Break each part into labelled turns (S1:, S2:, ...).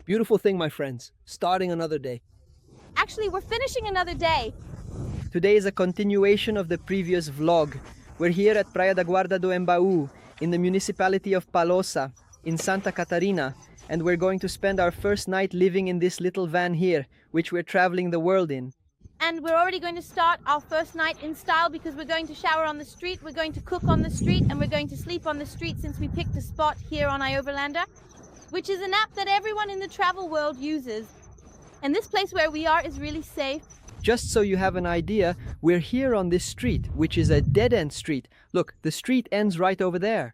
S1: Beautiful thing, my friends. Starting another day.
S2: Actually, we're finishing another day.
S1: Today is a continuation of the previous vlog. We're here at Praia da Guarda do Embaú, in the municipality of Palosa, in Santa Catarina, and we're going to spend our first night living in this little van here, which we're traveling the world in.
S2: And we're already going to start our first night in style because we're going to shower on the street, we're going to cook on the street, and we're going to sleep on the street since we picked a spot here on Overlander, which is an app that everyone in the travel world uses. And this place where we are is really safe.
S1: Just so you have an idea, we're here on this street, which is a dead-end street. Look, the street ends right over there.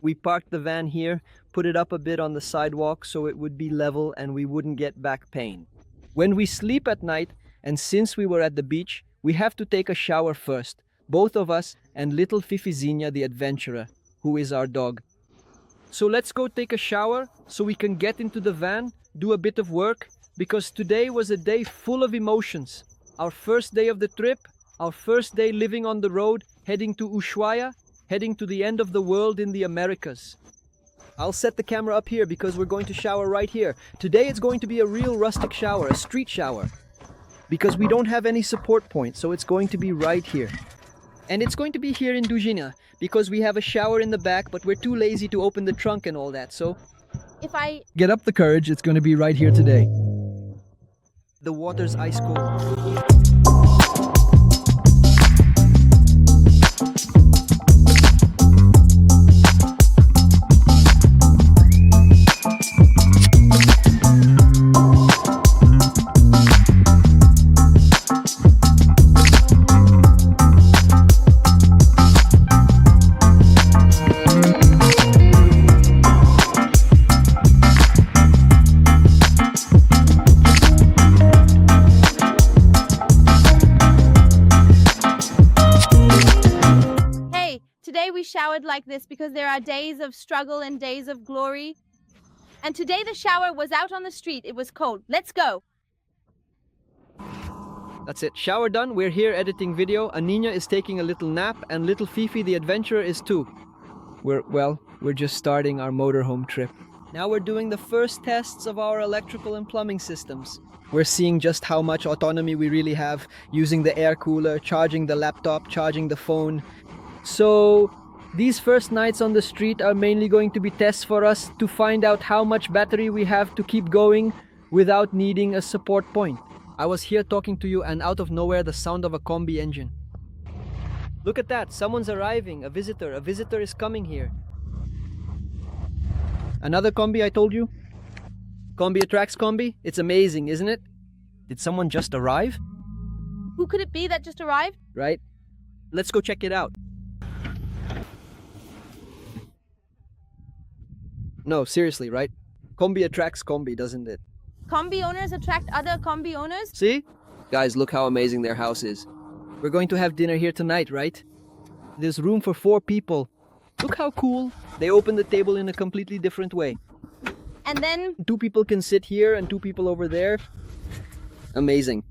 S1: We parked the van here, put it up a bit on the sidewalk so it would be level and we wouldn't get back pain. When we sleep at night, and since we were at the beach, we have to take a shower first, both of us and little Fifizinha the adventurer, who is our dog. So let's go take a shower so we can get into the van, do a bit of work, because today was a day full of emotions. Our first day of the trip, our first day living on the road, heading to Ushuaia, heading to the end of the world in the Americas. I'll set the camera up here because we're going to shower right here. Today it's going to be a real rustic shower, a street shower. Because we don't have any support point, so it's going to be right here. And it's going to be here in Dugina, because we have a shower in the back, but we're too lazy to open the trunk and all that, so...
S3: Get up the courage, it's going to be right here today.
S1: The water's ice cold.
S2: Today we showered like this because there are days of struggle and days of glory. And today the shower was out on the street. It was cold. Let's go.
S1: That's it. Shower done. We're here editing video. Aninha is taking a little nap and little Fifi the adventurer is too. We're just starting our motorhome trip. Now we're doing the first tests of our electrical and plumbing systems. We're seeing just how much autonomy we really have, using the air cooler, charging the laptop, charging the phone. So, these first nights on the street are mainly going to be tests for us to find out how much battery we have to keep going without needing a support point. I was here talking to you and out of nowhere the sound of a combi engine. Look at that, someone's arriving, a visitor is coming here. Another combi I told you? Combi attracts combi? It's amazing, isn't it? Did someone just arrive?
S2: Who could it be that just arrived?
S1: Right? Let's go check it out. No, seriously, right? Combi attracts combi, doesn't it?
S2: Combi owners attract other combi owners?
S1: See? Guys, look how amazing their house is. We're going to have dinner here tonight, right? There's room for 4 people. Look how cool. They open the table in a completely different way.
S2: And then...
S1: 2 people can sit here and 2 people over there. Amazing.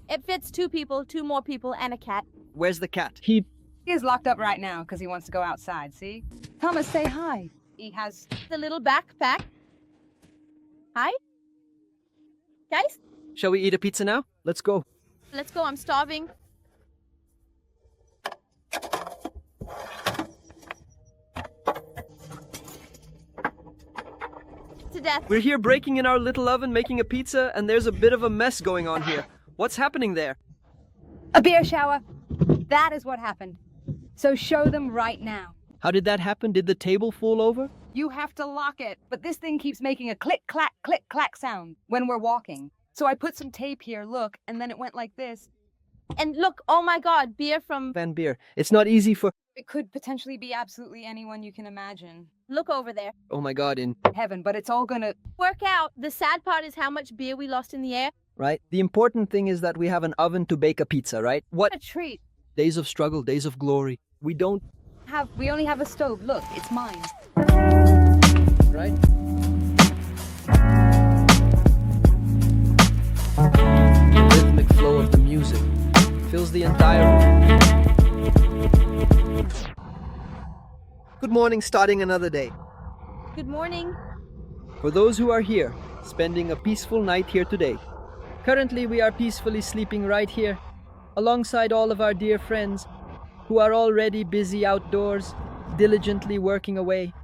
S2: It fits 2 people, 2 more people, and a cat.
S1: Where's the cat?
S4: He is locked up right now because he wants to go outside, see? Thomas, say hi. He has
S2: the little backpack. Hi? Guys?
S1: Shall we eat a pizza now? Let's go.
S2: Let's go, I'm starving. To death.
S1: We're here breaking in our little oven, making a pizza, and there's a bit of a mess going on here. What's happening there?
S4: a beer shower. That is what happened. So show them right now.
S1: How did that happen? Did the table fall over?
S4: You have to lock it, but this thing keeps making a click, clack sound when we're walking. So I put some tape here, look, and then it went like this.
S2: And look, oh my God, beer from
S1: Van Beer. It's not easy for...
S4: It could potentially be absolutely anyone you can imagine.
S2: Look over there.
S1: Oh my God, in...
S4: Heaven, but it's all gonna...
S2: Work out. The sad part is how much beer we lost in the air.
S1: Right? The important thing is that we have an oven to bake a pizza, right? What?
S4: A treat.
S1: Days of struggle, days of glory. We
S4: only have a stove. Look, it's mine.
S1: Right? The rhythmic flow of the music fills the entire room. Good morning, starting another day.
S2: Good morning.
S1: for those who are here, spending a peaceful night here today. Currently, we are peacefully sleeping right here, alongside all of our dear friends, who are already busy outdoors, diligently working away.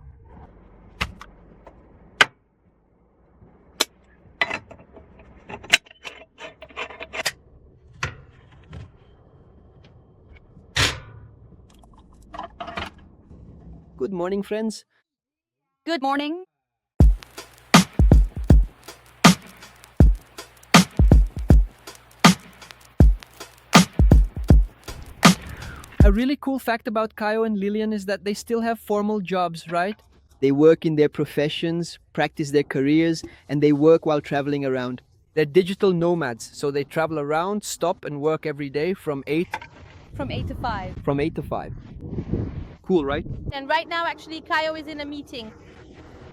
S1: Good morning, friends.
S4: Good morning.
S1: A really cool fact about Kaio and Lillian is that they still have formal jobs, right? They work in their professions, practice their careers, and they work while traveling around. They're digital nomads, so they travel around, stop and work every day from 8
S4: to 5.
S1: to 5. Cool, right?
S2: And right now, actually, Kaio is in a meeting.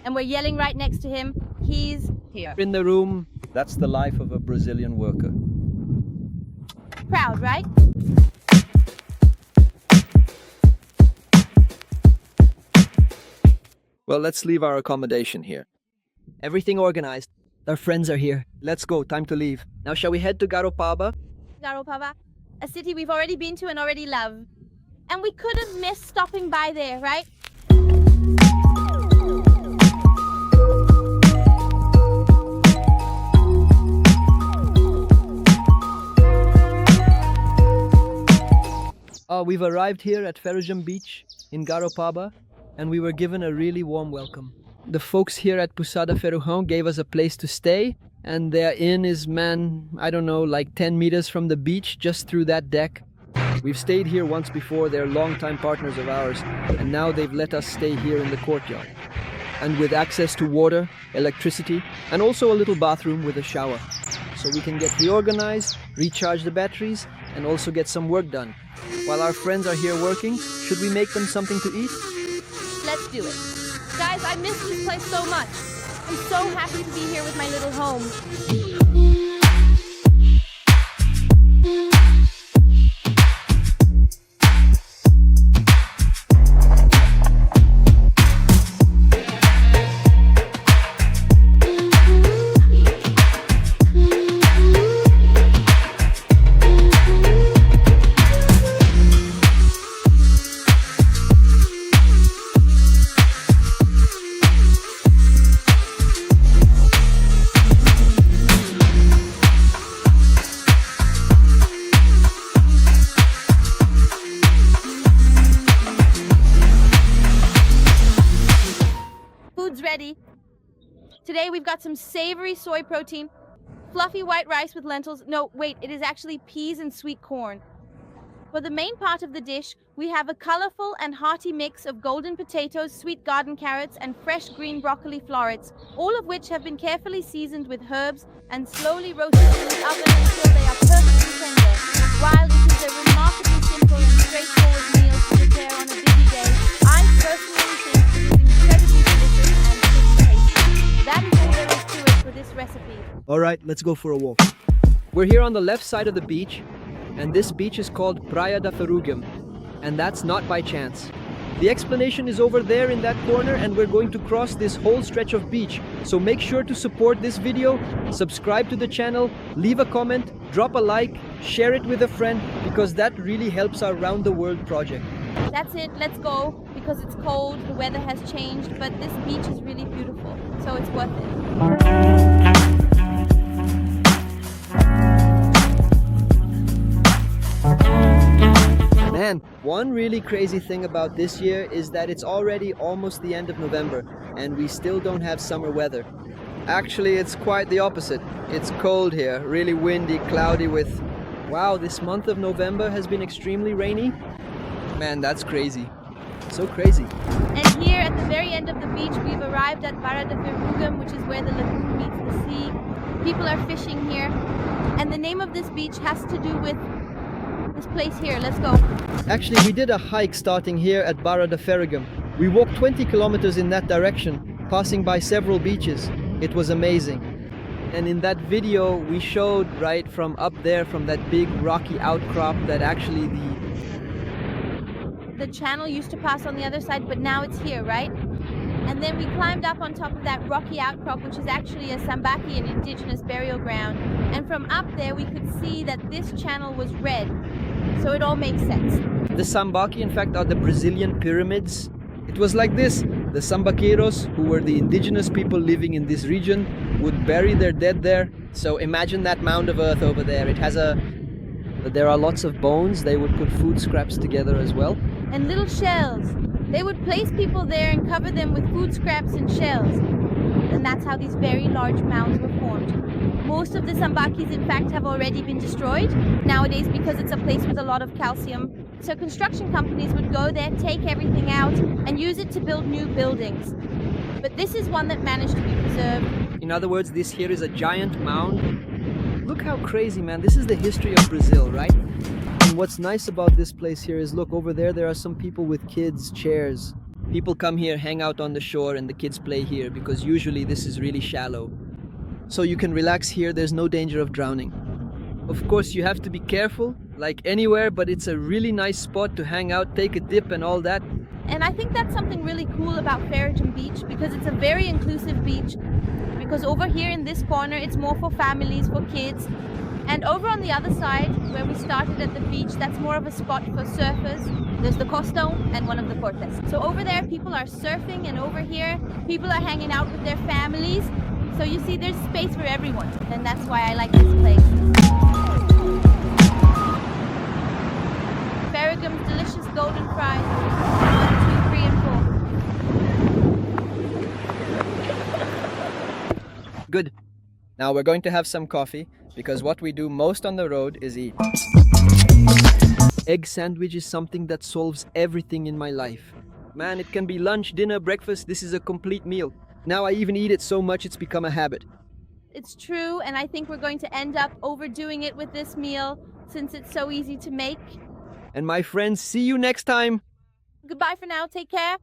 S2: And we're yelling right next to him. He's
S4: Here.
S1: In the room, that's the life of a Brazilian worker.
S2: proud, right?
S1: Well, let's leave our accommodation here. Everything organized. Our friends are here. Let's go, time to leave. Now shall we head to Garopaba?
S2: Garopaba, a city we've already been to and already love. And we couldn't miss stopping by there, right?
S1: We've arrived here at Ferrugem Beach in Garopaba, and we were given a really warm welcome. The folks here at Pousada Ferrugem gave us a place to stay, and their inn is, I don't know, like 10 meters from the beach, just through that deck. We've stayed here once before, they're longtime partners of ours, and now they've let us stay here in the courtyard. And with access to water, electricity, and also a little bathroom with a shower. So we can get reorganized, recharge the batteries, and also get some work done. While our friends are here working, should we make them something to eat?
S2: Let's do it. Guys, I miss this place so much. I'm so happy to be here with my little home. Food's ready. Today we've got some savory soy protein, fluffy white rice with lentils. No, wait, it is actually peas and sweet corn. For the main part of the dish, we have a colorful and hearty mix of golden potatoes, sweet garden carrots, and fresh green broccoli florets, all of which have been carefully seasoned with herbs and slowly roasted in the oven until they are perfectly tender. While it is a remarkably simple and straightforward meal to prepare on a busy day, I personally think it is incredibly delicious and pretty tasty. That is all there is to it for this recipe.
S1: All right, let's go for a walk. We're here on the left side of the beach, and this beach is called Praia da Ferrugem, and that's not by chance. The explanation is over there in that corner, and we're going to cross this whole stretch of beach. So make sure to support this video, subscribe to the channel, leave a comment, drop a like, share it with a friend, because that really helps our Round the World project.
S2: That's it, let's go, because it's cold, the weather has changed, but this beach is really beautiful, so it's worth it.
S1: Man, one really crazy thing about this year is that it's already almost the end of November, and we still don't have summer weather. Actually, it's quite the opposite. It's cold here, really windy, cloudy with... Wow, this month of November has been extremely rainy. Man, that's crazy. So crazy.
S2: And here at the very end of the beach, we've arrived at Barra de Ferrugem, which is where the lagoon meets the sea. People are fishing here, and the name of this beach has to do with this place here. Let's go.
S1: Actually, we did a hike starting here at Barra de Ferrugem. We walked 20 kilometers in that direction, passing by several beaches. It was amazing. And in that video, we showed right from up there, from that big rocky outcrop, that actually the
S2: channel used to pass on the other side, but now it's here, right? And then we climbed up on top of that rocky outcrop, which is actually a Sambaki, an indigenous burial ground. And from up there, we could see that this channel was red. So it all makes sense.
S1: The Sambaki, in fact, are the Brazilian pyramids. It was like this. The Sambaqueiros, who were the indigenous people living in this region, would bury their dead there. So imagine that mound of earth over there. There are lots of bones. They would put food scraps together as well.
S2: And little shells. They would place people there and cover them with food scraps and shells. And that's how these very large mounds were formed. Most of the Sambakis, in fact, have already been destroyed nowadays because it's a place with a lot of calcium. So construction companies would go there, take everything out, and use it to build new buildings. But this is one that managed to be preserved.
S1: In other words, this here is a giant mound. Look how crazy, man. This is the history of Brazil, right? And what's nice about this place here is, look, over there are some people with kids, chairs. People come here, hang out on the shore, and the kids play here because usually this is really shallow. So you can relax here, there's no danger of drowning. Of course, you have to be careful, like anywhere, but it's a really nice spot to hang out, take a dip and all that.
S2: And I think that's something really cool about Ferritum Beach because it's a very inclusive beach. Because over here in this corner, it's more for families, for kids. And over on the other side, where we started at the beach, that's more of a spot for surfers. There's the Costão and one of the Cortes. So over there, people are surfing, and over here, people are hanging out with their families. So you see, there's space for everyone. And that's why I like this place. Ferragum's delicious golden fries. 1, 2, 3, and 4.
S1: Good. Now we're going to have some coffee because what we do most on the road is eat. Egg sandwich is something that solves everything in my life. Man, it can be lunch, dinner, breakfast. This is a complete meal. Now I even eat it so much it's become a habit.
S2: It's true, and I think we're going to end up overdoing it with this meal since it's so easy to make.
S1: And my friends, see you next time.
S2: Goodbye for now. Take care.